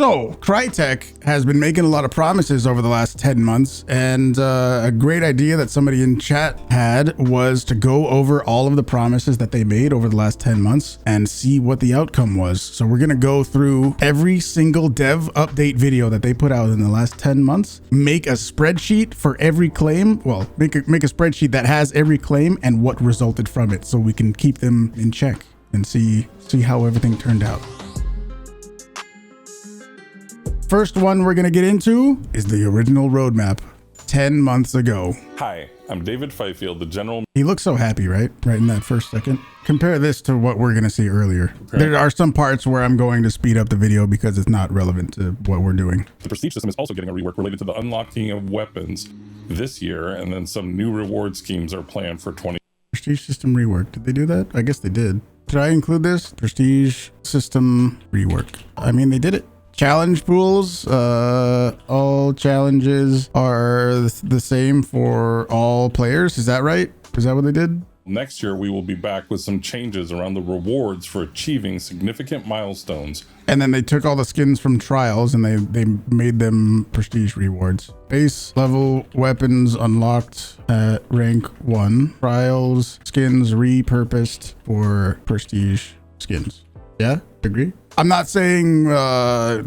So Crytek has been making a lot of promises over the last 10 months, and a great idea that somebody in chat had was to go over all of the promises that they made over the last 10 months and see what the outcome was. So we're going to go through every single dev update video that they put out in the last 10 months, make a spreadsheet for every claim. Well, make a spreadsheet that has every claim and what resulted from it, so we can keep them in check and see how everything turned out. First one we're going to get into is the original roadmap 10 months ago. Hi, I'm David Fifield, the general. He looks so happy, right in that first second. Compare this to what we're going to see earlier. Okay. There are some parts where I'm going to speed up the video because it's not relevant to what we're doing. The prestige system is also getting a rework related to the unlocking of weapons this year, and then some new reward schemes are planned for 20. Prestige system rework. Did they do that? I guess they did. Did I include this? Prestige system rework. I mean, they did it. Challenge pools, all challenges are the same for all players. Is that right? Is that what they did? Next year, we will be back with some changes around the rewards for achieving significant milestones. And then they took all the skins from trials and they made them prestige rewards. Base level weapons unlocked at rank 1. Trials skins repurposed for prestige skins. Yeah, agree? I'm not saying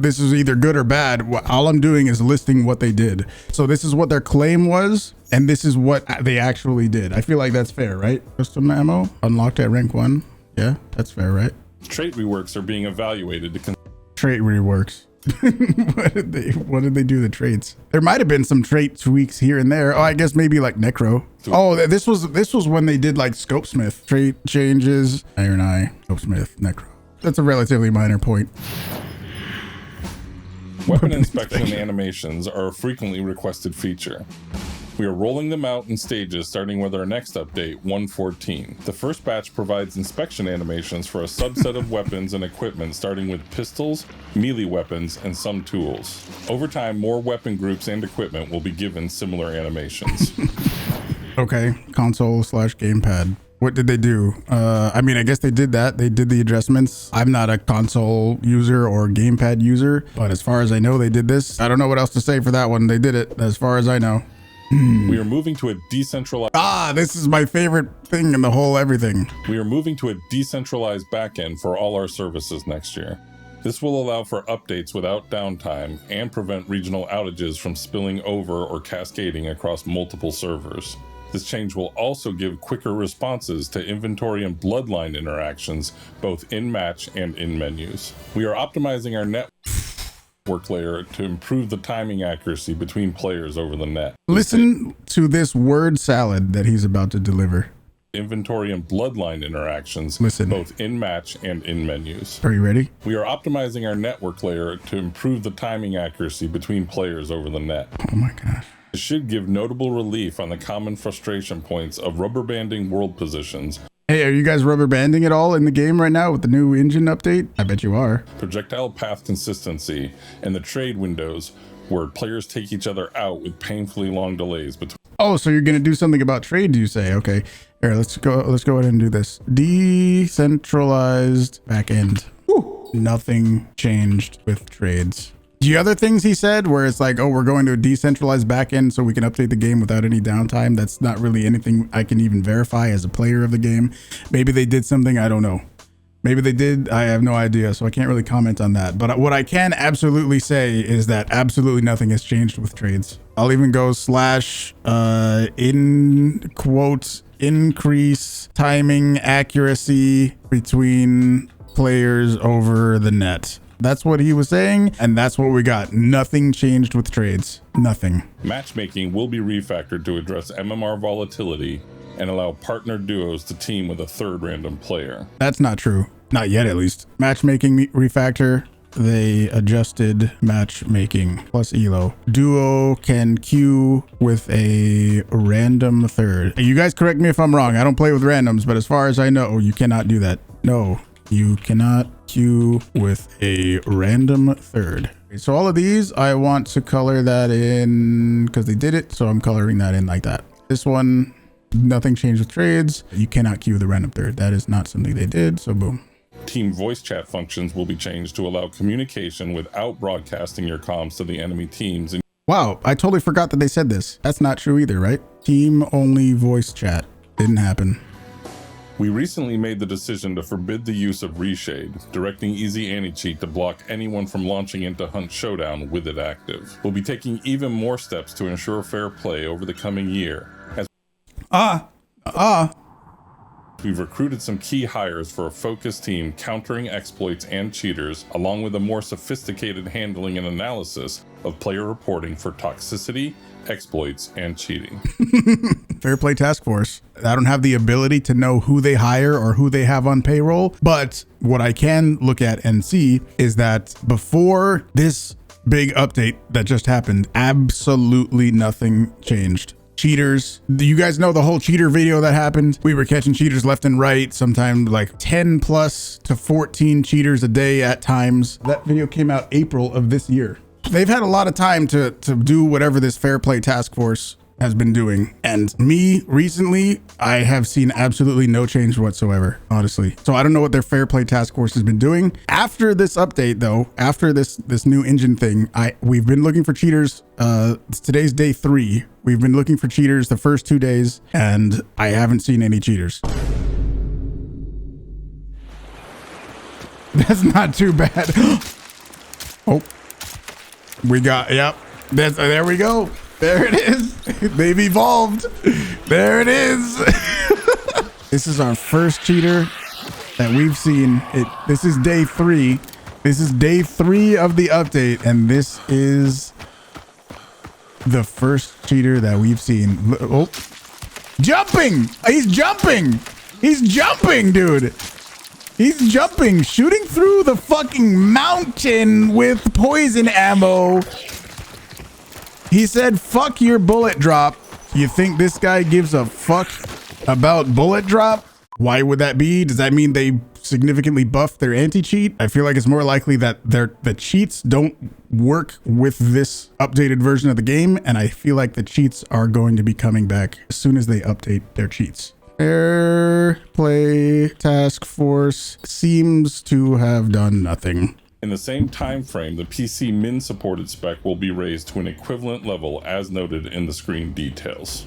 this is either good or bad. All I'm doing is listing what they did. So this is what their claim was, and this is what they actually did. I feel like that's fair, right? Custom ammo unlocked at rank 1. Yeah, that's fair, right? Trait reworks are being evaluated to trait reworks. What did they do the traits? There might have been some trait tweaks here and there. Oh, I guess maybe like Necro. Oh, this was when they did like Scopesmith trait changes. Iron Eye, Scopesmith, Necro. That's a relatively minor point. Weapon inspection animations are a frequently requested feature. We are rolling them out in stages, starting with our next update, 1.14. The first batch provides inspection animations for a subset of weapons and equipment, starting with pistols, melee weapons, and some tools. Over time, more weapon groups and equipment will be given similar animations. Okay, console/gamepad. What did they do? I mean, I guess they did that. They did the adjustments. I'm not a console user or gamepad user, but as far as I know, they did this. I don't know what else to say for that one. They did it, as far as I know. We are moving to a decentralized... this is my favorite thing in the whole everything. We are moving to a decentralized backend for all our services next year. This will allow for updates without downtime and prevent regional outages from spilling over or cascading across multiple servers. This change will also give quicker responses to inventory and bloodline interactions, both in match and in menus. We are optimizing our network layer to improve the timing accuracy between players over the net. Listen to this word salad that he's about to deliver. Inventory and bloodline interactions, both in match and in menus. Are you ready? We are optimizing our network layer to improve the timing accuracy between players over the net. Oh my gosh. It should give notable relief on the common frustration points of rubber banding world positions. Hey, are you guys rubber banding at all in the game right now with the new engine update? I bet you are. Projectile path consistency and the trade windows where players take each other out with painfully long delays between. Oh, so you're going to do something about trade, you say? Okay. Here, let's go ahead and do this. Decentralized backend. Nothing changed with trades. The other things he said where it's like, oh, we're going to a decentralized backend so we can update the game without any downtime. That's not really anything I can even verify as a player of the game. Maybe they did something. I don't know. Maybe they did. I have no idea. So I can't really comment on that. But what I can absolutely say is that absolutely nothing has changed with trades. I'll even go / in quote increase timing accuracy between players over the net. That's what he was saying, and that's what we got. Nothing changed with trades. Nothing. Matchmaking will be refactored to address MMR volatility and allow partner duos to team with a third random player. That's not true. Not yet, at least. Matchmaking refactor. They adjusted matchmaking plus elo. Duo can queue with a random third. You guys correct me if I'm wrong. I don't play with randoms, but as far as I know, you cannot do that. No. You cannot queue with a random third. So all of these, I want to color that in because they did it. So I'm coloring that in like that. This one, nothing changed with trades. You cannot queue the random third. That is not something they did. So boom. Team voice chat functions will be changed to allow communication without broadcasting your comms to the enemy teams. Wow, I totally forgot that they said this. That's not true either, right? Team only voice chat. Didn't happen. We recently made the decision to forbid the use of reshade, directing Easy Anti-Cheat to block anyone from launching into Hunt Showdown with it active. We'll be taking even more steps to ensure fair play over the coming year, as we've recruited some key hires for a focused team countering exploits and cheaters, along with a more sophisticated handling and analysis of player reporting for toxicity, exploits, and cheating. Fair Play Task Force. I don't have the ability to know who they hire or who they have on payroll, but what I can look at and see is that before this big update that just happened, absolutely nothing changed. Cheaters, you guys know the whole cheater video that happened? We were catching cheaters left and right, sometimes like 10 plus to 14 cheaters a day at times. That video came out April of this year. They've had a lot of time to do whatever this Fair Play Task Force has been doing. And me recently, I have seen absolutely no change whatsoever, honestly. So I don't know what their Fair Play Task Force has been doing. After this update though, after this new engine thing, we've been looking for cheaters. Today's day 3. We've been looking for cheaters the first 2 days and I haven't seen any cheaters. That's not too bad. Oh, we got, yep. There we go. There it is. They've evolved. There it is. This is our first cheater that we've seen. This is day 3. This is day 3 of the update, and this is the first cheater that we've seen. Oh, jumping! He's jumping! He's jumping, dude! He's jumping, shooting through the fucking mountain with poison ammo. He said, fuck your bullet drop. You think this guy gives a fuck about bullet drop? Why would that be? Does that mean they significantly buffed their anti-cheat? I feel like it's more likely that the cheats don't work with this updated version of the game, and I feel like the cheats are going to be coming back as soon as they update their cheats. Fair Play Task Force seems to have done nothing. In the same time frame, the PC min supported spec will be raised to an equivalent level as noted in the screen details.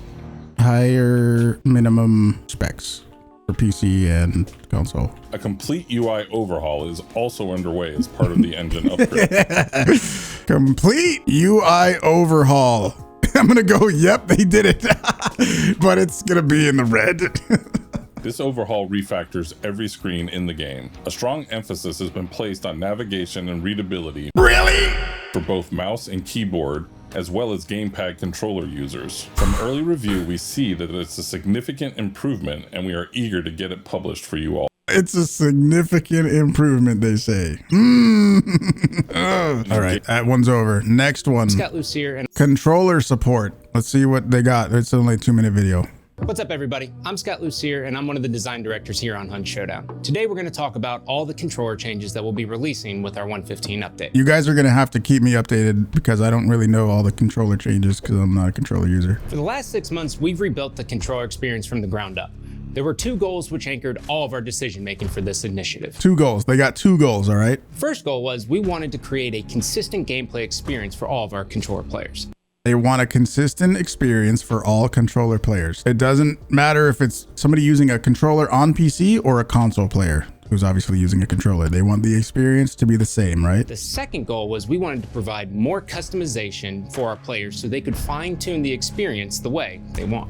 Higher minimum specs for PC and console. A complete UI overhaul is also underway as part of the engine upgrade. Complete UI overhaul. I'm gonna go, yep, they did it. But it's gonna be in the red. This overhaul refactors every screen in the game. A strong emphasis has been placed on navigation and readability. Really? For both mouse and keyboard, as well as gamepad controller users. From early review, we see that it's a significant improvement, and we are eager to get it published for you all. It's a significant improvement, they say. All right, that one's over. Next one. Scott Lucier and controller support. Let's see what they got. It's only a 2-minute video. What's up, everybody? I'm Scott Lucier, and I'm one of the design directors here on Hunt Showdown. Today, we're going to talk about all the controller changes that we'll be releasing with our 1.15 update. You guys are going to have to keep me updated because I don't really know all the controller changes because I'm not a controller user. For the last 6 months, we've rebuilt the controller experience from the ground up. There were 2 goals which anchored all of our decision making for this initiative. 2 goals. They got 2 goals, all right? First goal was we wanted to create a consistent gameplay experience for all of our controller players. They want a consistent experience for all controller players. It doesn't matter if it's somebody using a controller on PC or a console player who's obviously using a controller. They want the experience to be the same, right? The second goal was we wanted to provide more customization for our players so they could fine-tune the experience the way they want.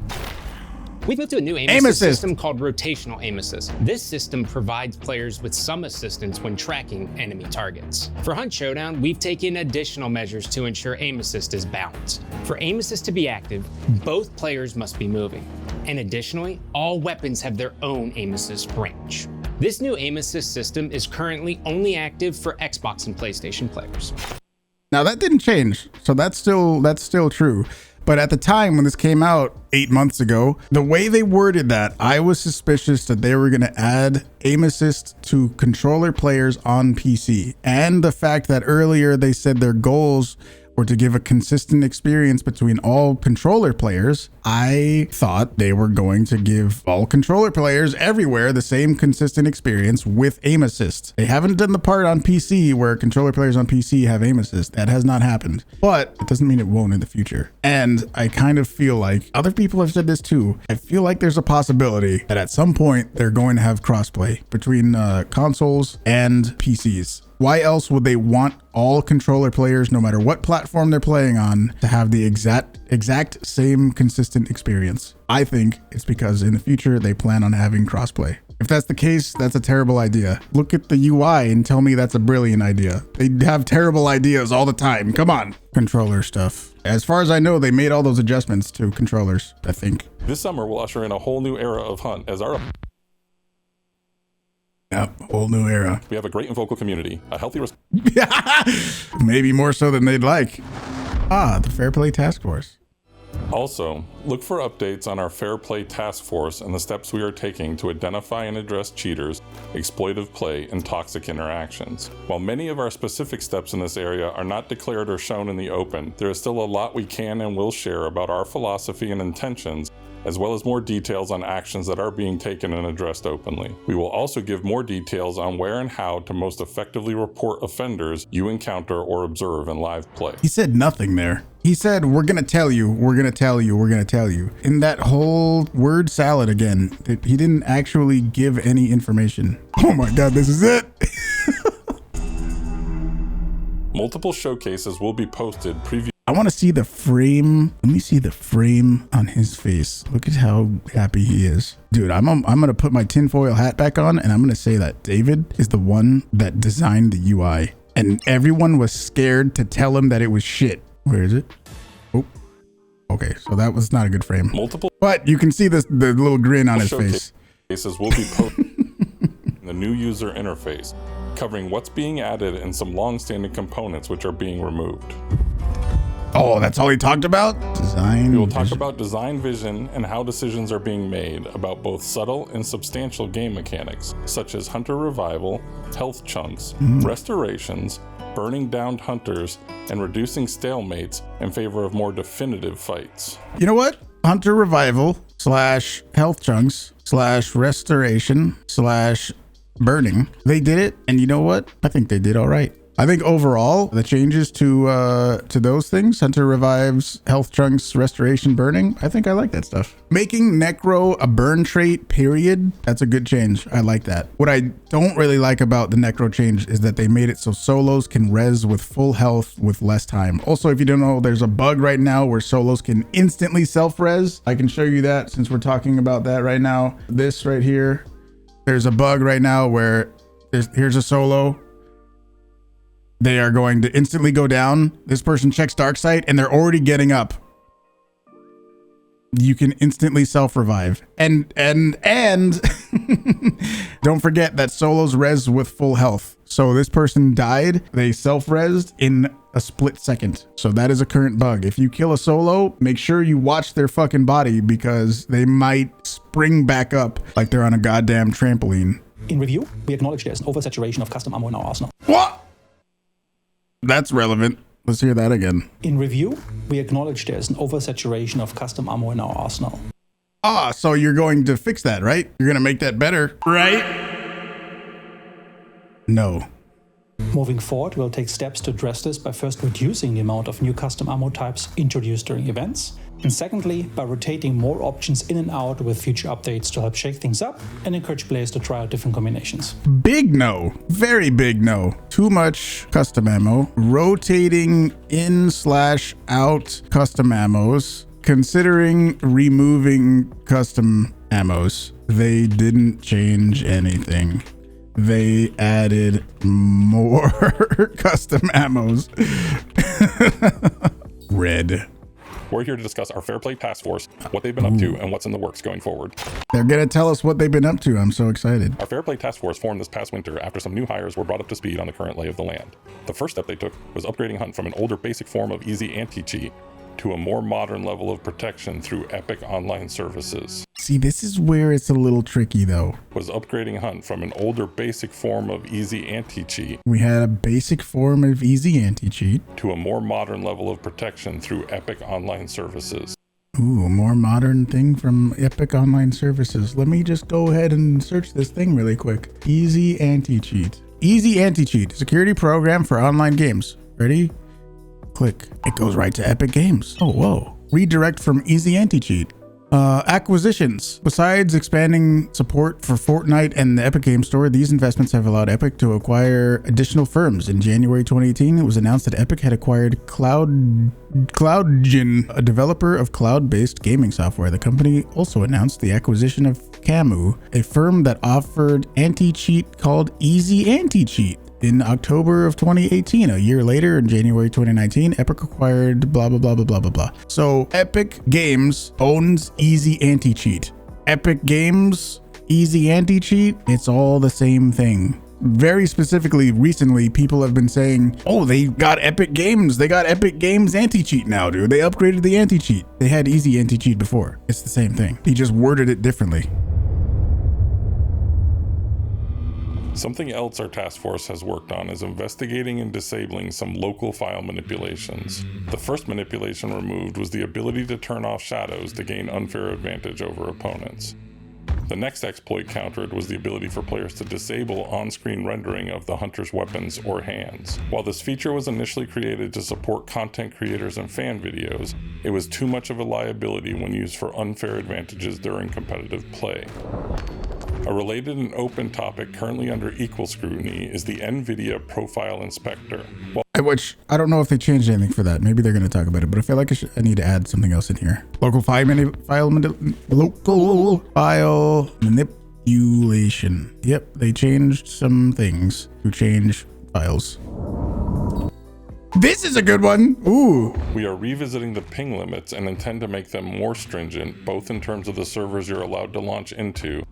We've moved to a new aim assist system called Rotational Aim Assist. This system provides players with some assistance when tracking enemy targets. For Hunt Showdown, we've taken additional measures to ensure aim assist is balanced. For aim assist to be active, both players must be moving. And additionally, all weapons have their own aim assist range. This new aim assist system is currently only active for Xbox and PlayStation players. Now that didn't change, so that's still true. But at the time when this came out 8 months ago, the way they worded that, I was suspicious that they were going to add aim assist to controller players on PC. And the fact that earlier they said their goals or to give a consistent experience between all controller players, I thought they were going to give all controller players everywhere the same consistent experience with aim assist. They haven't done the part on PC where controller players on PC have aim assist. That has not happened, but it doesn't mean it won't in the future. And I kind of feel like other people have said this too. I feel like there's a possibility that at some point they're going to have crossplay between consoles and PCs. Why else would they want all controller players, no matter what platform they're playing on, to have the exact same consistent experience? I think it's because in the future they plan on having crossplay. If that's the case, that's a terrible idea. Look at the UI and tell me that's a brilliant idea. They have terrible ideas all the time. Come on. Controller stuff. As far as I know, they made all those adjustments to controllers, I think. This summer will usher in a whole new era of Hunt as our... Yep, whole new era. We have a great and vocal community, a healthy... Maybe more so than they'd like. Ah, the Fair Play Task Force. Also, look for updates on our Fair Play Task Force and the steps we are taking to identify and address cheaters, exploitive play, and toxic interactions. While many of our specific steps in this area are not declared or shown in the open, there is still a lot we can and will share about our philosophy and intentions, as well as more details on actions that are being taken and addressed openly. We will also give more details on where and how to most effectively report offenders you encounter or observe in live play. He said nothing there. He said, we're going to tell you, we're going to tell you, we're going to tell you. In that whole word salad again, he didn't actually give any information. Oh my God, this is it. Multiple showcases will be posted I want to see the frame. Let me see the frame on his face. Look at how happy he is. Dude, I'm going to put my tinfoil hat back on and I'm going to say that David is the one that designed the UI. And everyone was scared to tell him that it was shit. Where is it? Oh, okay. So that was not a good frame. But you can see the little grin on his face. Showcases will be posted in the new user interface, covering what's being added and some long-standing components which are being removed. Oh, that's all he talked about? Design. We will talk about design vision and how decisions are being made about both subtle and substantial game mechanics, such as hunter revival, health chunks, restorations, burning downed hunters, and reducing stalemates in favor of more definitive fights. You know what? Hunter revival / health chunks / restoration / burning. They did it. And you know what? I think they did all right. I think overall, the changes to those things, hunter revives, health chunks, restoration, burning, I think I like that stuff. Making Necro a burn trait, period, that's a good change. I like that. What I don't really like about the Necro change is that they made it so solos can res with full health with less time. Also, if you don't know, there's a bug right now where solos can instantly self-res. I can show you that since we're talking about that right now. This right here, there's a bug right now where here's a solo. They are going to instantly go down. This person checks dark sight and they're already getting up. You can instantly self-revive. And don't forget that solos res with full health. So this person died, they self-resed in a split second. So that is a current bug. If you kill a solo, make sure you watch their fucking body because they might spring back up like they're on a goddamn trampoline. In review, we acknowledge there's an oversaturation of custom ammo in our arsenal. What? That's relevant. Let's hear that again. In review, we acknowledge there's an oversaturation of custom ammo in our arsenal. Ah, so you're going to fix that, right? You're going to make that better, right? No. Moving forward, we'll take steps to address this by first reducing the amount of new custom ammo types introduced during events, and secondly, by rotating more options in and out with future updates to help shake things up and encourage players to try out different combinations. Big no. Very big no. Too much custom ammo. Rotating in/out custom ammos. Considering removing custom ammos. They didn't change anything. They added more custom ammos. Red. We're here to discuss our Fair Play Task Force, what they've been up to, and what's in the works going forward. They're going to tell us what they've been up to. I'm so excited. Our Fair Play Task Force formed this past winter after some new hires were brought up to speed on the current lay of the land. The first step they took was upgrading Hunt from an older basic form of easy anti-cheat to a more modern level of protection through Epic Online Services. See, this is where it's a little tricky though. Was upgrading Hunt from an older basic form of easy anti-cheat. We had a basic form of easy anti-cheat. To a more modern level of protection through Epic Online Services. Ooh, a more modern thing from Epic Online Services. Let me just go ahead and search this thing really quick. Easy anti-cheat. Easy anti-cheat, security program for online games. Ready? Click. It goes right to Epic Games. Oh, whoa. Redirect from easy anti-cheat. Acquisitions. Besides expanding support for Fortnite and the Epic Game Store, these investments have allowed Epic to acquire additional firms. In January 2018, it was announced that Epic had acquired CloudGen, a developer of cloud-based gaming software. The company also announced the acquisition of Camu, a firm that offered anti-cheat called Easy Anti-Cheat. In October of 2018, a year later, in January 2019, Epic acquired blah, blah, blah, blah, blah, blah, blah. So Epic Games owns Easy Anti-Cheat. Epic Games, Easy Anti-Cheat, it's all the same thing. Very specifically, recently, people have been saying, oh, they got Epic Games. They got Epic Games anti-cheat now, dude. They upgraded the anti-cheat. They had Easy Anti-Cheat before. It's the same thing. He just worded it differently. Something else our task force has worked on is investigating and disabling some local file manipulations. The first manipulation removed was the ability to turn off shadows to gain unfair advantage over opponents. The next exploit countered was the ability for players to disable on-screen rendering of the hunter's weapons or hands. While this feature was initially created to support content creators and fan videos, it was too much of a liability when used for unfair advantages during competitive play. A related and open topic currently under equal scrutiny is the NVIDIA Profile Inspector. Which, I don't know if they changed anything for that. Maybe they're going to talk about it, but I feel like I need to add something else in here. Local file manipulation. Yep, they changed some things to change files. This is a good one. Ooh. We are revisiting the ping limits and intend to make them more stringent, both in terms of the servers you're allowed to launch into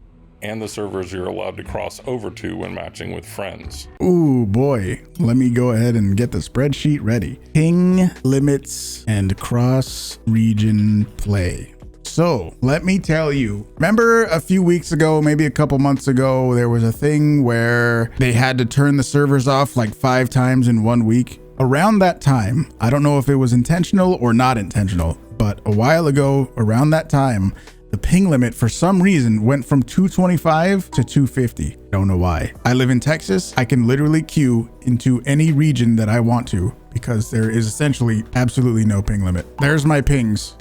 and the servers you're allowed to cross over to when matching with friends. Ooh, boy. Let me go ahead and get the spreadsheet ready. Ping limits and cross-region play. So let me tell you, remember a few weeks ago, maybe a couple months ago, there was a thing where they had to turn the servers off like 5 times in 1 week? Around that time, I don't know if it was intentional or not intentional, but a while ago, around that time, the ping limit for some reason went from 225 to 250. Don't know why. I live in Texas. I can literally queue into any region that I want to because there is essentially absolutely no ping limit. There's my pings.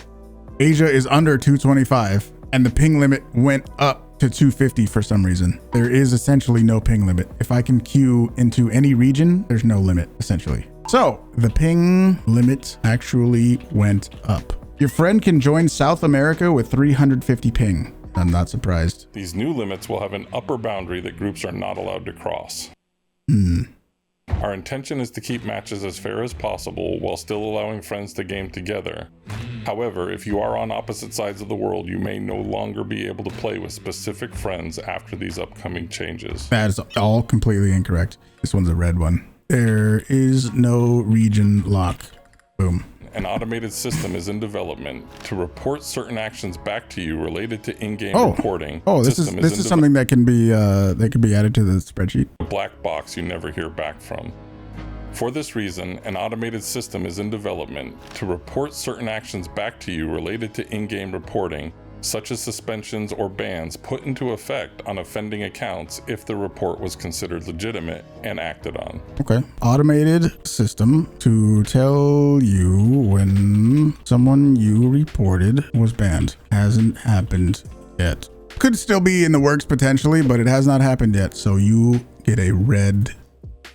Asia is under 225 and the ping limit went up to 250 for some reason. There is essentially no ping limit. If I can queue into any region, there's no limit essentially. So the ping limit actually went up. Your friend can join South America with 350 ping. I'm not surprised. These new limits will have an upper boundary that groups are not allowed to cross. Our intention is to keep matches as fair as possible while still allowing friends to game together. However, if you are on opposite sides of the world, you may no longer be able to play with specific friends after these upcoming changes. That is all completely incorrect. This one's a red one. There is no region lock. Boom. An automated system is in development to report certain actions back to you related to in-game reporting. Oh, this is something that can be added to the spreadsheet. A black box you never hear back from. For this reason, an automated system is in development to report certain actions back to you related to in-game reporting, such as suspensions or bans put into effect on offending accounts if the report was considered legitimate and acted on. Okay. Automated system to tell you when someone you reported was banned. Hasn't happened yet. Could still be in the works potentially, but it has not happened yet. So you get a red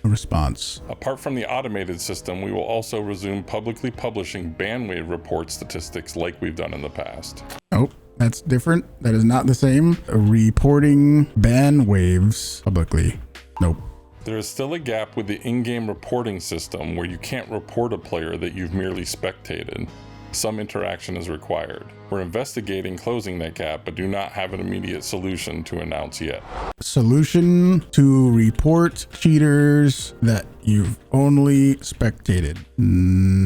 response. Apart from the automated system, we will also resume publicly publishing ban wave report statistics like we've done in the past. Nope. That's different. That is not the same. Reporting ban waves publicly. Nope. There is still a gap with the in-game reporting system where you can't report a player that you've merely spectated. Some interaction is required. We're investigating closing that gap, but do not have an immediate solution to announce yet. Solution to report cheaters that you've only spectated.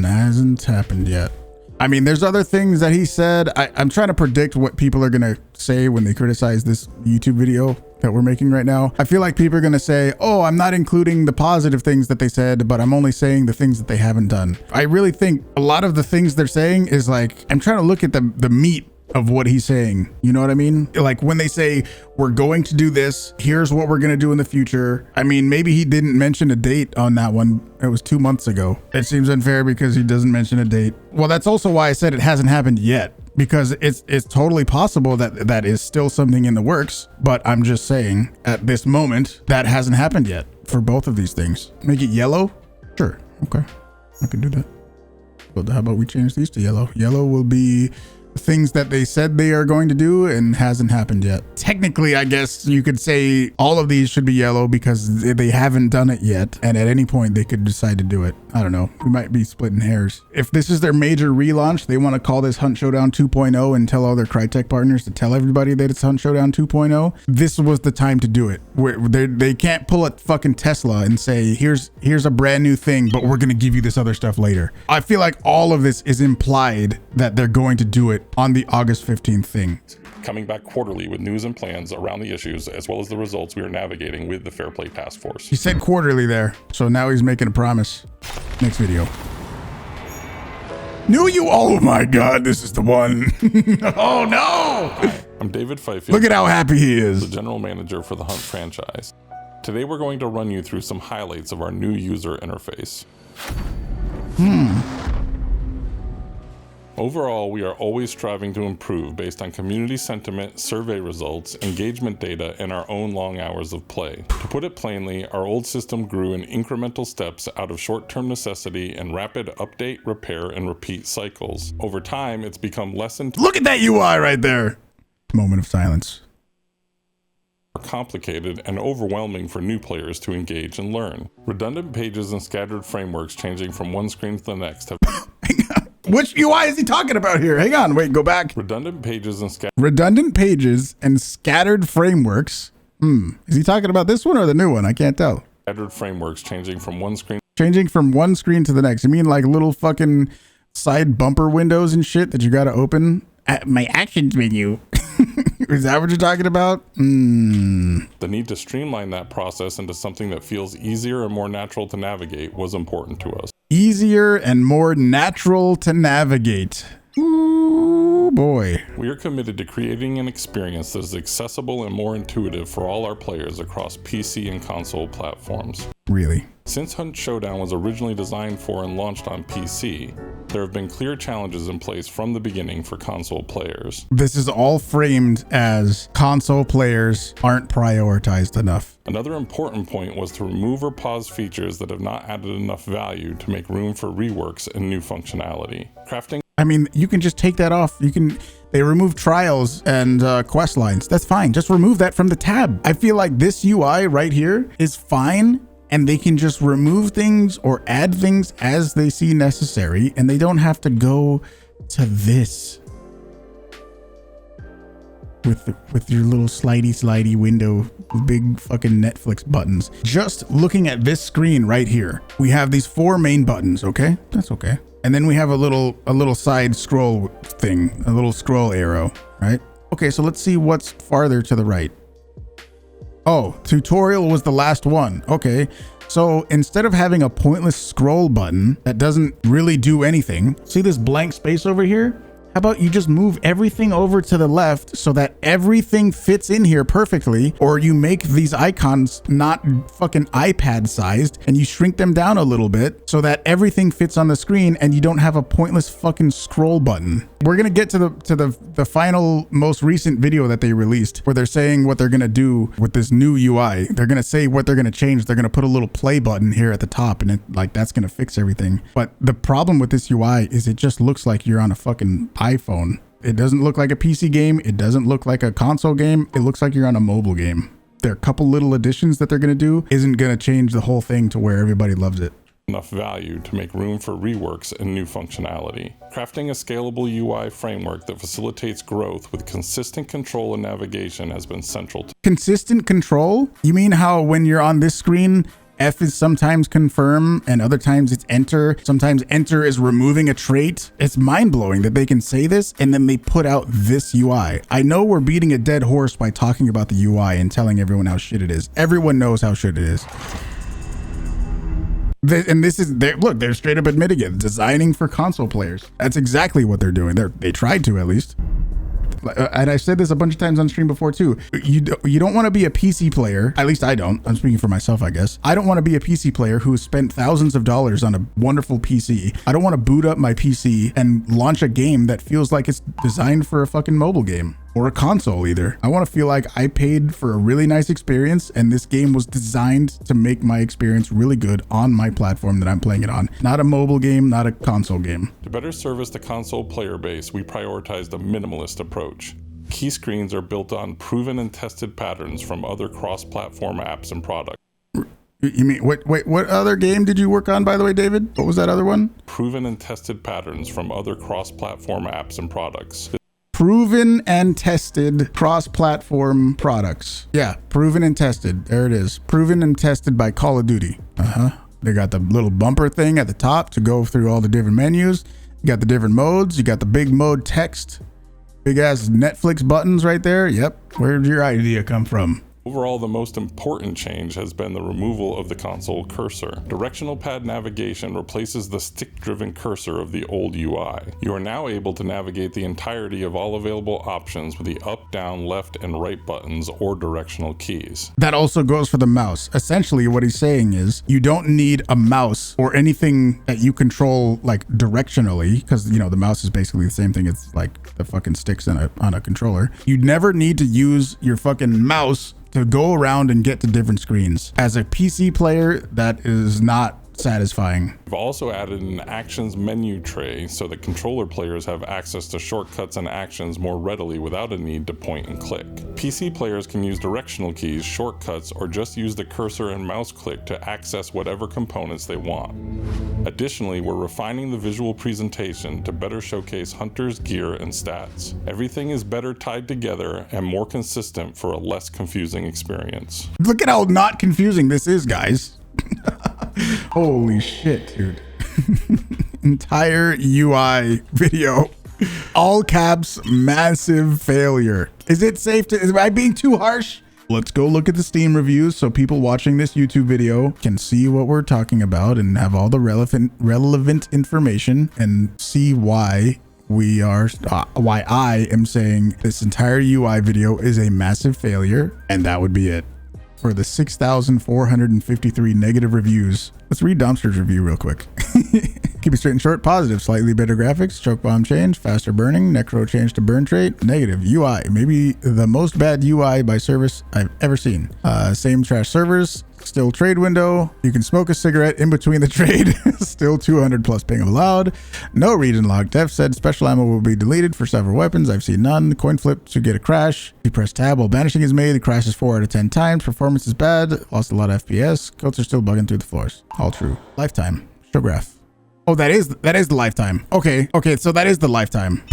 Hasn't happened yet. I mean, there's other things that he said. I'm trying to predict what people are going to say when they criticize this YouTube video that we're making right now. I feel like people are going to say, oh, I'm not including the positive things that they said, but I'm only saying the things that they haven't done. I really think a lot of the things they're saying is like, I'm trying to look at the meat of what he's saying. You know what I mean? Like when they say, we're going to do this, here's what we're going to do in the future. I mean, maybe he didn't mention a date on that one. It was 2 months ago. It seems unfair because he doesn't mention a date. Well, that's also why I said it hasn't happened yet, because it's totally possible that that is still something in the works. But I'm just saying at this moment, that hasn't happened yet for both of these things. Make it yellow? Sure. Okay. I could do that. But how about we change these to yellow? Yellow will be things that they said they are going to do and hasn't happened yet. Technically, I guess you could say all of these should be yellow because they haven't done it yet, and at any point they could decide to do it. I don't know. We might be splitting hairs. If this is their major relaunch, they want to call this Hunt Showdown 2.0 and tell all their Crytek partners to tell everybody that it's Hunt Showdown 2.0. This was the time to do it. They can't pull a fucking Tesla and say, here's a brand new thing, but we're going to give you this other stuff later. I feel like all of this is implied that they're going to do it on the August 15th thing. Coming back quarterly with news and plans around the issues, as well as the results we are navigating with the Fair Play Task Force. He said quarterly there, so now he's making a promise. Next video. Oh my God, this is the one. Oh no! I'm David Fifield. Look at how happy he is. The general manager for the Hunt franchise. Today we're going to run you through some highlights of our new user interface. Overall, we are always striving to improve based on community sentiment, survey results, engagement data, and our own long hours of play. To put it plainly, our old system grew in incremental steps out of short-term necessity and rapid update, repair, and repeat cycles. Over time, it's become less Look at that UI right there. Moment of silence. Complicated and overwhelming for new players to engage and learn. Redundant pages and scattered frameworks changing from one screen to the next have Which UI is he talking about here? Hang on, wait, go back. Redundant pages and scattered frameworks. Is he talking about this one or the new one? I can't tell. Scattered frameworks changing from one screen to the next. You mean like little fucking side bumper windows and shit that you got to open? My actions menu. Is that what you're talking about? The need to streamline that process into something that feels easier and more natural to navigate was important to us. Easier and more natural to navigate. Ooh, boy. We are committed to creating an experience that is accessible and more intuitive for all our players across PC and console platforms. Really? Since Hunt Showdown was originally designed for and launched on PC, there have been clear challenges in place from the beginning for console players. This is all framed as console players aren't prioritized enough. Another important point was to remove or pause features that have not added enough value to make room for reworks and new functionality. I mean, you can just take that off. They remove trials and quest lines. That's fine. Just remove that from the tab. I feel like this UI right here is fine, and they can just remove things or add things as they see necessary, and they don't have to go to this with your little slidey window with big fucking Netflix buttons. Just looking at this screen right here, we have these 4 main buttons. Okay, that's okay. And then we have a little side scroll thing, a little scroll arrow, right? Okay, so let's see what's farther to the right. Oh, tutorial was the last one. Okay, so instead of having a pointless scroll button that doesn't really do anything, see this blank space over here? How about you just move everything over to the left so that everything fits in here perfectly, or you make these icons not fucking iPad sized and you shrink them down a little bit so that everything fits on the screen and you don't have a pointless fucking scroll button. We're gonna get to the final most recent video that they released where they're saying what they're gonna do with this new UI. They're gonna say what they're gonna change. They're gonna put a little play button here at the top, and that's gonna fix everything. But the problem with this UI is it just looks like you're on a fucking iPhone. It doesn't look like a PC game. It doesn't look like a console game. It looks like you're on a mobile game. There are a couple little additions that they're going to do isn't going to change the whole thing to where everybody loves it. Enough value to make room for reworks and new functionality. Crafting a scalable UI framework that facilitates growth with consistent control and navigation has been central to. Consistent control? You mean how when you're on this screen, F is sometimes confirm and other times it's enter. Sometimes enter is removing a trait. It's mind-blowing that they can say this and then they put out this UI. I know we're beating a dead horse by talking about the UI and telling everyone how shit it is. Everyone knows how shit it is. And this is, look, they're straight up admitting it. Designing for console players. That's exactly what they're doing. They tried to, at least. And I've said this a bunch of times on stream before too. You don't want to be a PC player. At least I don't. I'm speaking for myself, I guess. I don't want to be a PC player who has spent thousands of dollars on a wonderful PC. I don't want to boot up my PC and launch a game that feels like it's designed for a fucking mobile game or a console either. I want to feel like I paid for a really nice experience and this game was designed to make my experience really good on my platform that I'm playing it on. Not a mobile game, not a console game. To better service the console player base, we prioritized a minimalist approach. Key screens are built on proven and tested patterns from other cross-platform apps and products. You mean, what other game did you work on, by the way, David? What was that other one? Proven and tested patterns from other cross-platform apps and products. Proven and tested cross-platform products. Yeah, proven and tested. There it is. Proven and tested by Call of Duty. They got the little bumper thing at the top to go through all the different menus. You got the different modes. You got the big mode text. Big ass Netflix buttons right there. Yep. Where did your idea come from? Overall, the most important change has been the removal of the console cursor. Directional pad navigation replaces the stick-driven cursor of the old UI. You are now able to navigate the entirety of all available options with the up, down, left, and right buttons or directional keys. That also goes for the mouse. Essentially, what he's saying is you don't need a mouse or anything that you control like directionally, because you know the mouse is basically the same thing. It's like the fucking sticks on a controller. You never need to use your fucking mouse to go around and get to different screens. As a PC player, that is not satisfying. We've also added an actions menu tray so that controller players have access to shortcuts and actions more readily without a need to point and click. PC players can use directional keys, shortcuts, or just use the cursor and mouse click to access whatever components they want. Additionally, we're refining the visual presentation to better showcase hunters' gear and stats. Everything is better tied together and more consistent for a less confusing experience. Look at how not confusing this is, guys. Holy shit, dude. Entire UI video. All caps, massive failure. Is it safe to, am I being too harsh? Let's go look at the Steam reviews so people watching this YouTube video can see what we're talking about and have all the relevant information and see why why I am saying this entire UI video is a massive failure, and that would be it. For the 6,453 negative reviews. Let's read Dumpster's review real quick. Keep it straight and short. Positive, slightly better graphics, choke bomb change, faster burning, necro change to burn trait. Negative, UI, maybe the most bad UI by service I've ever seen. Same trash servers, still trade window. You can smoke a cigarette in between the trade. Still 200 plus ping allowed. No region log. Dev said special ammo will be deleted for several weapons. I've seen none. Coin flip should get a crash. You press tab while banishing is made. It crashes 4 out of 10 times. Performance is bad. Lost a lot of FPS. Coats are still bugging through the floors. All true. Lifetime. Show graph. Oh, that is the lifetime. Okay, so that is the lifetime.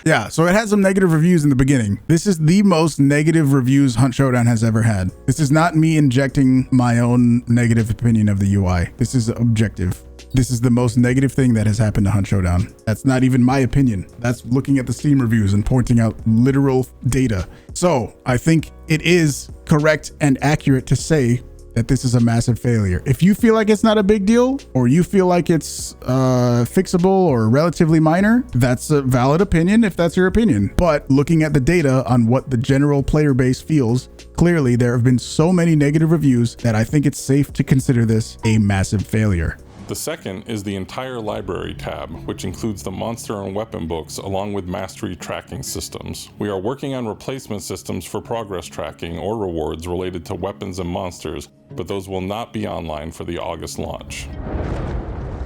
Yeah, so it has some negative reviews in the beginning. This is the most negative reviews Hunt Showdown has ever had. This is not me injecting my own negative opinion of the UI. This is objective. This is the most negative thing that has happened to Hunt Showdown. That's not even my opinion. That's looking at the Steam reviews and pointing out literal data. So I think it is correct and accurate to say that this is a massive failure. If you feel like it's not a big deal, or you feel like it's fixable or relatively minor, that's a valid opinion if that's your opinion. But looking at the data on what the general player base feels, clearly there have been so many negative reviews that I think it's safe to consider this a massive failure. The second is the entire library tab, which includes the monster and weapon books along with mastery tracking systems. We are working on replacement systems for progress tracking or rewards related to weapons and monsters, but those will not be online for the August launch.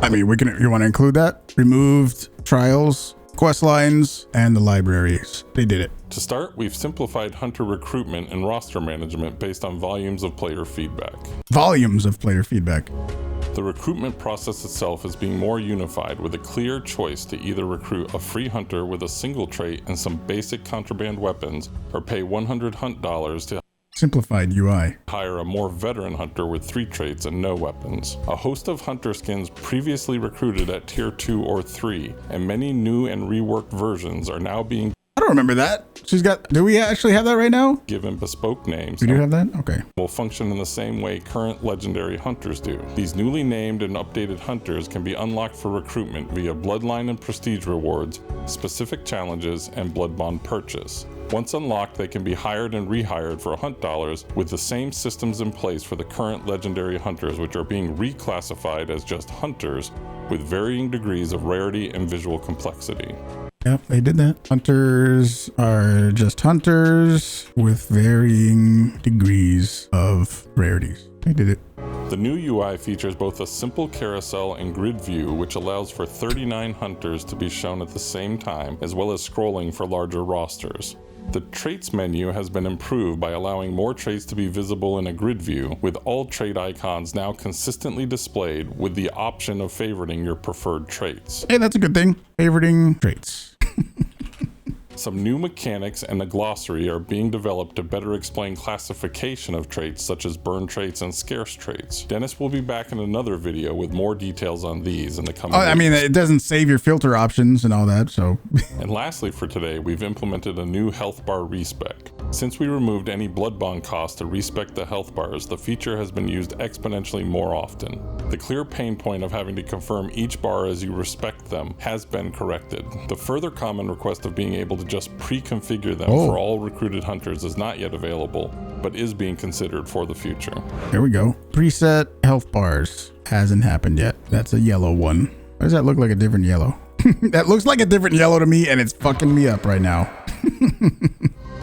I mean, you want to include that? Removed trials, quest lines, and the libraries. They did it. To start, we've simplified hunter recruitment and roster management based on volumes of player feedback. Volumes of player feedback. The recruitment process itself is being more unified with a clear choice to either recruit a free hunter with a single trait and some basic contraband weapons, or pay 100 hunt dollars to... simplified UI. Hire a more veteran hunter with 3 traits and no weapons. A host of hunter skins previously recruited at tier 2 or 3, and many new and reworked versions are now being I don't remember that. Do we actually have that right now? given bespoke names. We do have that? Okay. Will function in the same way current legendary hunters do. These newly named and updated hunters can be unlocked for recruitment via bloodline and prestige rewards, specific challenges, and blood bond purchase. Once unlocked, they can be hired and rehired for hunt dollars with the same systems in place for the current legendary hunters, which are being reclassified as just hunters with varying degrees of rarity and visual complexity. Yep, they did that. Hunters are just hunters with varying degrees of rarities. They did it. The new UI features both a simple carousel and grid view, which allows for 39 hunters to be shown at the same time, as well as scrolling for larger rosters. The traits menu has been improved by allowing more traits to be visible in a grid view, with all trait icons now consistently displayed with the option of favoriting your preferred traits. Hey, that's a good thing. Favoriting traits. Some new mechanics and a glossary are being developed to better explain classification of traits such as burn traits and scarce traits. Dennis will be back in another video with more details on these in the coming weeks. I mean, it doesn't save your filter options and all that, so. And lastly for today, we've implemented a new health bar respec. Since we removed any blood bond cost to respec the health bars, the feature has been used exponentially more often. The clear pain point of having to confirm each bar as you respect them has been corrected. The further common request of being able to just pre-configure them for all recruited hunters is not yet available, but is being considered for the future. There we go. Preset health bars. Hasn't happened yet. That's a yellow one. Why does that look like a different yellow? That looks like a different yellow to me, and it's fucking me up right now.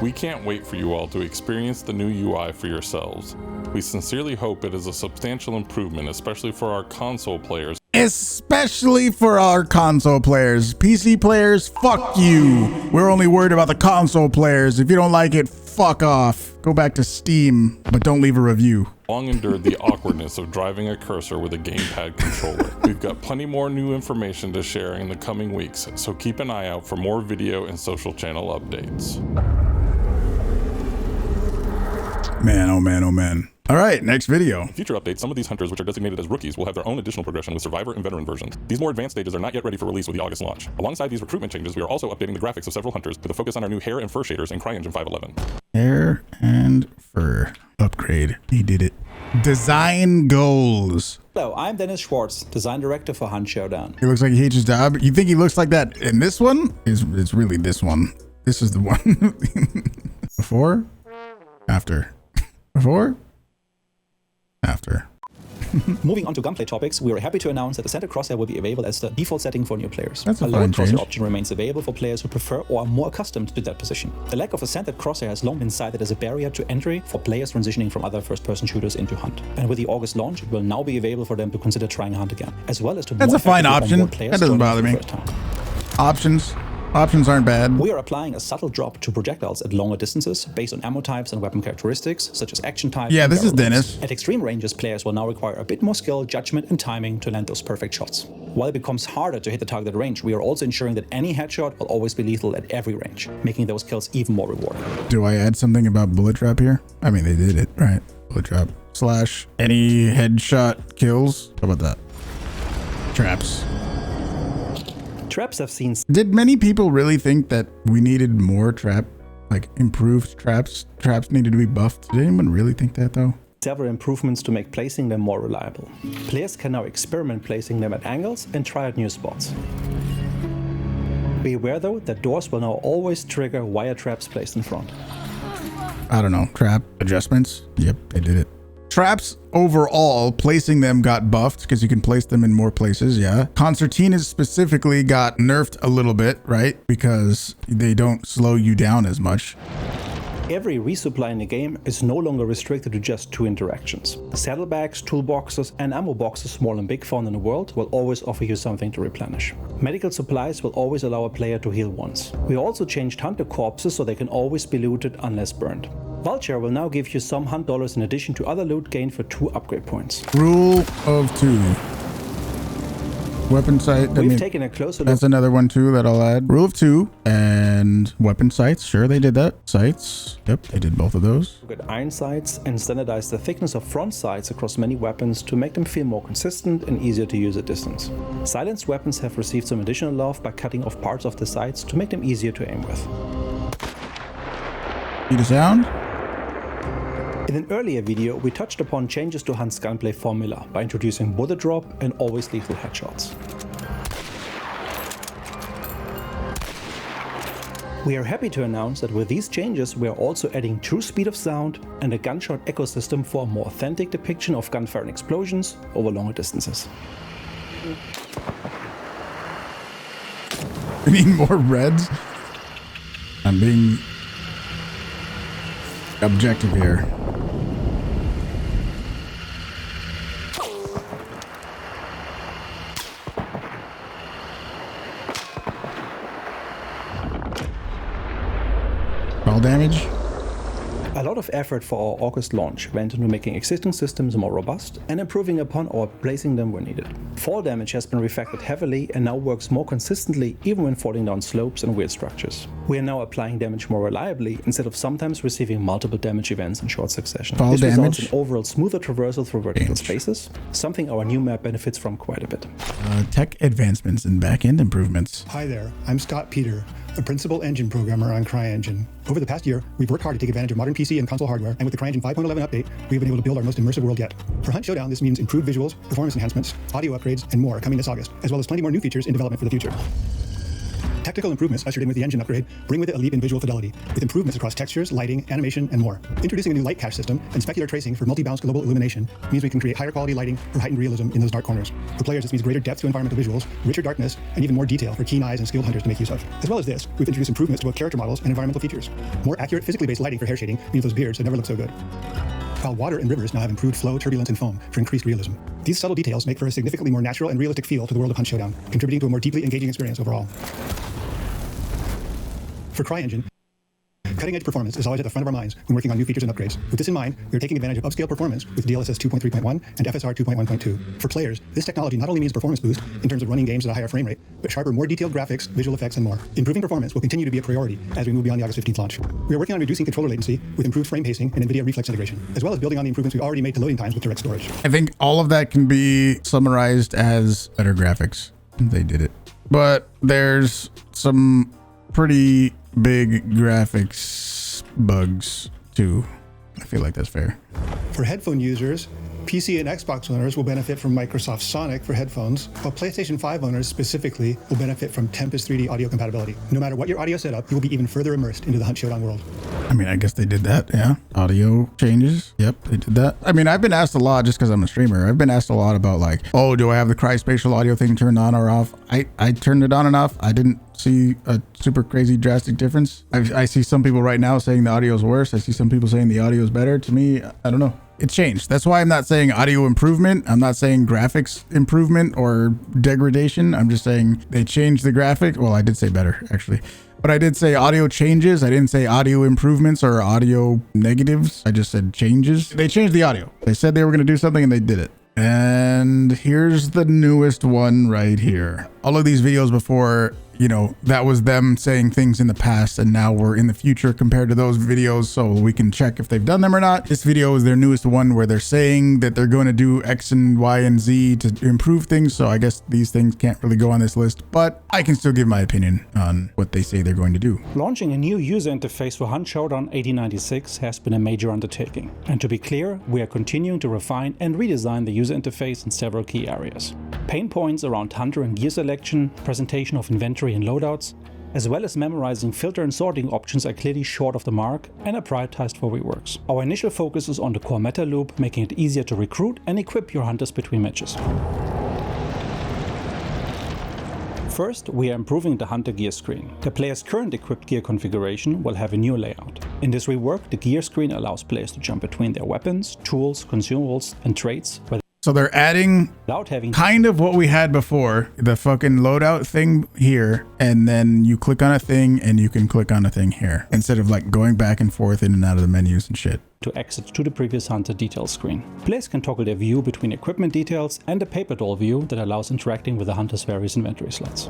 We can't wait for you all to experience the new UI for yourselves. We sincerely hope it is a substantial improvement, especially for our console players. Especially for our console players. PC players, fuck you. We're only worried about the console players. If you don't like it, fuck off. Go back to Steam, but don't leave a review. Long endured the awkwardness of driving a cursor with a gamepad controller. We've got plenty more new information to share in the coming weeks, so keep an eye out for more video and social channel updates. Man, oh man, oh man. All right, next video. Future updates, some of these hunters, which are designated as rookies, will have their own additional progression with Survivor and Veteran versions. These more advanced stages are not yet ready for release with the August launch. Alongside these recruitment changes, we are also updating the graphics of several hunters with a focus on our new hair and fur shaders in CryEngine 511. Hair and fur upgrade. He did it. Design goals. Hello, I'm Dennis Schwartz, Design Director for Hunt Showdown. He looks like he hates his job. You think he looks like that in this one? It's really this one. This is the one. Before? After. Before? After. Moving on to gunplay topics, we are happy to announce that the center crosshair will be available as the default setting for new players. That's a lower fine change. crosshair option remains available for players who prefer or are more accustomed to that position. The lack of a centered crosshair has long been cited as a barrier to entry for players transitioning from other first-person shooters into Hunt. And with the August launch, it will now be available for them to consider trying Hunt again, as well as to That's more a fine effectively option. onboard players That doesn't joining bother for the me. first time. Options aren't bad. We are applying a subtle drop to projectiles at longer distances based on ammo types and weapon characteristics, such as action type. Yeah, and this is barrel Dennis. lengths. At extreme ranges, players will now require a bit more skill, judgment, and timing to land those perfect shots. While it becomes harder to hit the targeted range, we are also ensuring that any headshot will always be lethal at every range, making those kills even more rewarding. Do I add something about bullet trap here? I mean, they did it, right? Bullet trap / any headshot kills. How about that? Traps. Traps have seen Did many people really think that we needed more improved traps? Traps needed to be buffed. Did anyone really think that though? several improvements to make placing them more reliable. Players can now experiment placing them at angles and try out new spots. Be aware though that doors will now always trigger wire traps placed in front. I don't know. Trap adjustments? Yep, they did it. Traps overall, placing them got buffed because you can place them in more places, yeah. Concertinas specifically got nerfed a little bit, right? Because they don't slow you down as much. Every resupply in the game is no longer restricted to just 2 interactions. Saddlebags, toolboxes, and ammo boxes, small and big, found in the world, will always offer you something to replenish. Medical supplies will always allow a player to heal once. We also changed hunter corpses so they can always be looted unless burned. Vulture will now give you some hunt dollars in addition to other loot gained for 2 upgrade points. Rule of 2. Weapon sight. We've taken a closer look. That's another one too that I'll add. Rule of 2 and weapon sights. Sure, they did that. Sights. Yep, they did both of those. Look at iron sights and standardize the thickness of front sights across many weapons to make them feel more consistent and easier to use at distance. Silenced weapons have received some additional love by cutting off parts of the sights to make them easier to aim with. See the sound? In an earlier video, we touched upon changes to Hunt's gunplay formula by introducing bullet drop and always lethal headshots. We are happy to announce that with these changes, we are also adding true speed of sound and a gunshot ecosystem for a more authentic depiction of gunfire and explosions over longer distances. We need more reds. I'm being objective here. All damage. A lot of effort for our August launch went into making existing systems more robust and improving upon or replacing them where needed. Fall damage has been refactored heavily and now works more consistently even when falling down slopes and weird structures. We are now applying damage more reliably instead of sometimes receiving multiple damage events in short succession. This results in overall smoother traversal through vertical spaces, something our new map benefits from quite a bit. Tech advancements and back-end improvements. Hi there, I'm Scott Peter, a principal engine programmer on CryEngine. Over the past year, we've worked hard to take advantage of modern PC and console hardware, and with the CryEngine 5.11 update, we've been able to build our most immersive world yet. For Hunt Showdown, this means improved visuals, performance enhancements, audio upgrades, and more coming this August, as well as plenty more new features in development for the future. Technical improvements ushered in with the engine upgrade bring with it a leap in visual fidelity, with improvements across textures, lighting, animation, and more. Introducing a new light cache system and specular tracing for multi-bounce global illumination means we can create higher quality lighting for heightened realism in those dark corners. For players, this means greater depth to environmental visuals, richer darkness, and even more detail for keen eyes and skilled hunters to make use of. As well as this, we've introduced improvements to both character models and environmental features. More accurate physically based lighting for hair shading means those beards have never looked so good. While water and rivers now have improved flow, turbulence, and foam for increased realism. These subtle details make for a significantly more natural and realistic feel to the world of Hunt Showdown, contributing to a more deeply engaging experience overall. For CryEngine, cutting-edge performance is always at the front of our minds when working on new features and upgrades. With this in mind, we are taking advantage of upscale performance with DLSS 2.3.1 and FSR 2.1.2. For players, this technology not only means a performance boost in terms of running games at a higher frame rate, but sharper, more detailed graphics, visual effects, and more. Improving performance will continue to be a priority as we move beyond the August 15th launch. We are working on reducing controller latency with improved frame pacing and NVIDIA reflex integration, as well as building on the improvements we've already made to loading times with direct storage. I think all of that can be summarized as better graphics. They did it. But there's some pretty big graphics bugs too. I feel like that's fair. For headphone users, PC and Xbox owners will benefit from Microsoft Sonic for headphones, while PlayStation 5 owners specifically will benefit from Tempest 3D audio compatibility. No matter what your audio setup, you will be even further immersed into the Hunt Showdown world. I mean, I guess they did that, yeah. Audio changes. Yep, they did that. I mean, I've been asked a lot just because I'm a streamer. I've been asked a lot about like, oh, do I have the Cryspatial audio thing turned on or off? I turned it on and off. I didn't see a super crazy drastic difference. I see some people right now saying the audio is worse. I see some people saying the audio is better. To me, I don't know. It changed. That's why I'm not saying audio improvement. I'm not saying graphics improvement or degradation. I'm just saying they changed the graphic. Well, I did say better actually, but I did say audio changes. I didn't say audio improvements or audio negatives. I just said changes. They changed the audio. They said they were going to do something and they did it. And here's the newest one right here. All of these videos before, you know, that was them saying things in the past and now we're in the future compared to those videos, so we can check if they've done them or not. This video is their newest one where they're saying that they're going to do X and Y and Z to improve things. So I guess these things can't really go on this list, but I can still give my opinion on what they say they're going to do. Launching a new user interface for Hunt Showdown 1896 has been a major undertaking. And to be clear, we are continuing to refine and redesign the user interface in several key areas. Pain points around hunter and gear selection, presentation of inventory and loadouts, as well as memorizing filter and sorting options are clearly short of the mark and are prioritized for reworks. Our initial focus is on the core meta loop, making it easier to recruit and equip your hunters between matches. First, we are improving the hunter gear screen. The player's current equipped gear configuration will have a new layout. In this rework, the gear screen allows players to jump between their weapons, tools, consumables, and traits, whether So they're adding kind of what we had before, the fucking loadout thing here, and then you click on a thing and you can click on a thing here instead of like going back and forth in and out of the menus and shit. To exit to the previous Hunter details screen. Players can toggle their view between equipment details and a paper doll view that allows interacting with the Hunter's various inventory slots.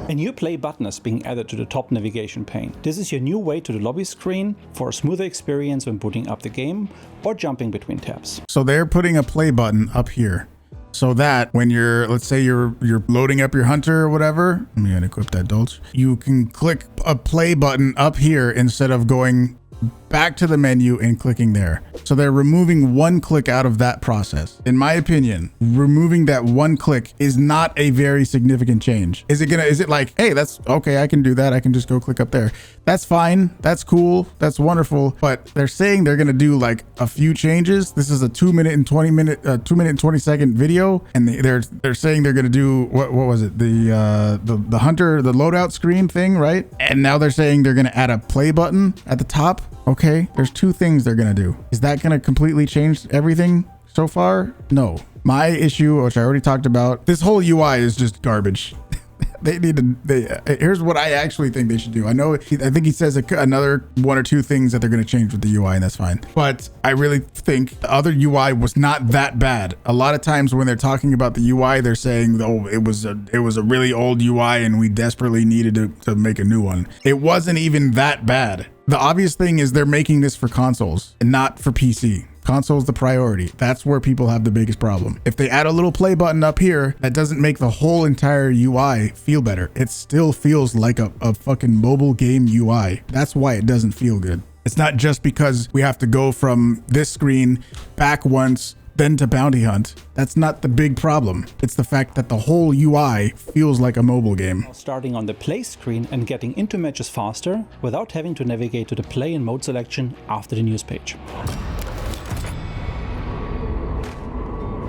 A new play button is being added to the top navigation pane. This is your new way to the lobby screen for a smoother experience when booting up the game or jumping between tabs. So they're putting a play button up here so that when you're, let's say you're loading up your hunter or whatever, let me unequip that Dolch. You can click a play button up here instead of going back to the menu and clicking there. So they're removing one click out of that process. In my opinion, removing that one click is not a very significant change. Is it like, hey, that's okay, I can do that, I can just go click up there. That's fine, that's cool, that's wonderful. But they're saying they're gonna do like a few changes. This is a 2 minute and 20 second video, and they're saying they're gonna do what was it, the hunter, the loadout screen thing, right? And now they're saying they're gonna add a play button at the top. Okay, there's two things they're gonna do. Is that gonna completely change everything so far? No. My issue, which I already talked about, this whole UI is just garbage. Here's what I actually think they should do. I think he says another one or two things that they're going to change with the UI, and that's fine. But I really think the other UI was not that bad. A lot of times when they're talking about the UI, they're saying, oh, it was a really old UI and we desperately needed to make a new one. It wasn't even that bad. The obvious thing is they're making this for consoles and not for PC. Console's the priority. That's where people have the biggest problem. If they add a little play button up here, that doesn't make the whole entire UI feel better. It still feels like a fucking mobile game UI. That's why it doesn't feel good. It's not just because we have to go from this screen back once, then to bounty hunt. That's not the big problem. It's the fact that the whole UI feels like a mobile game. Starting on the play screen and getting into matches faster without having to navigate to the play and mode selection after the news page.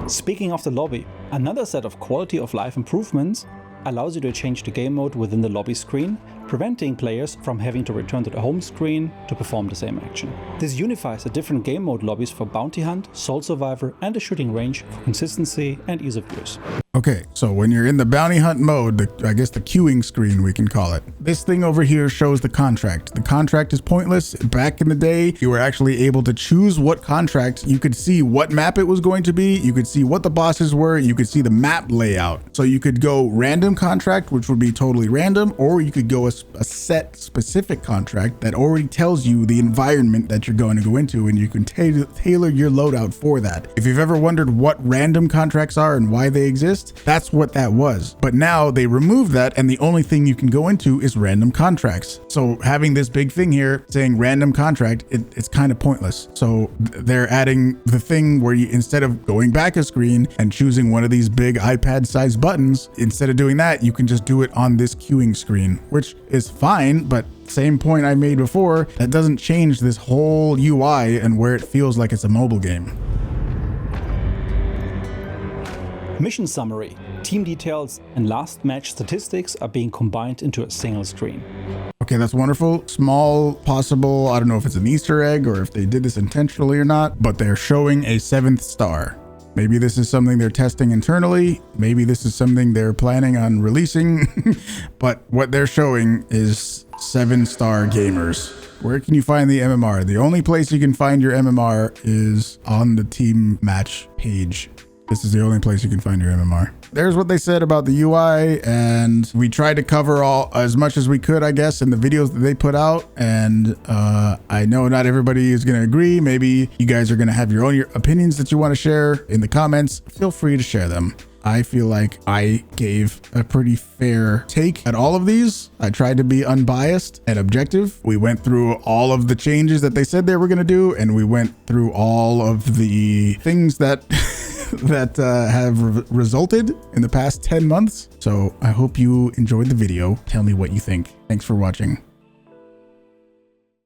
Speaking of the lobby, another set of quality of life improvements allows you to change the game mode within the lobby screen, preventing players from having to return to the home screen to perform the same action. This unifies the different game mode lobbies for Bounty Hunt, Soul Survivor, and the shooting range for consistency and ease of use. Okay, so when you're in the bounty hunt mode, I guess the queuing screen, we can call it. This thing over here shows the contract. The contract is pointless. Back in the day, you were actually able to choose what contract. You could see what map it was going to be. You could see what the bosses were. You could see the map layout. So you could go random contract, which would be totally random, or you could go a set specific contract that already tells you the environment that you're going to go into, and you can tailor your loadout for that. If you've ever wondered what random contracts are and why they exist, that's what that was. But now they removed that, and the only thing you can go into is random contracts. So having this big thing here saying random contract, it's kind of pointless. So they're adding the thing where you, instead of going back a screen and choosing one of these big iPad sized buttons, instead of doing that, you can just do it on this queuing screen, which is fine, but same point I made before, that doesn't change this whole UI and where it feels like it's a mobile game. Mission summary, team details, and last match statistics are being combined into a single screen. Okay, that's wonderful. Small possible, I don't know if it's an Easter egg or if they did this intentionally or not, but they're showing a 7th star. Maybe this is something they're testing internally. Maybe this is something they're planning on releasing, but what they're showing is 7-star gamers. Where can you find the MMR? The only place you can find your MMR is on the team match page. This is the only place you can find your MMR. There's what they said about the UI, and we tried to cover as much as we could, I guess, in the videos that they put out. And I know not everybody is going to agree. Maybe you guys are going to have your own opinions that you want to share in the comments. Feel free to share them. I feel like I gave a pretty fair take at all of these. I tried to be unbiased and objective. We went through all of the changes that they said they were going to do, and we went through all of the things that have resulted in the past 10 months. So I hope you enjoyed the video. Tell me what you think. Thanks for watching.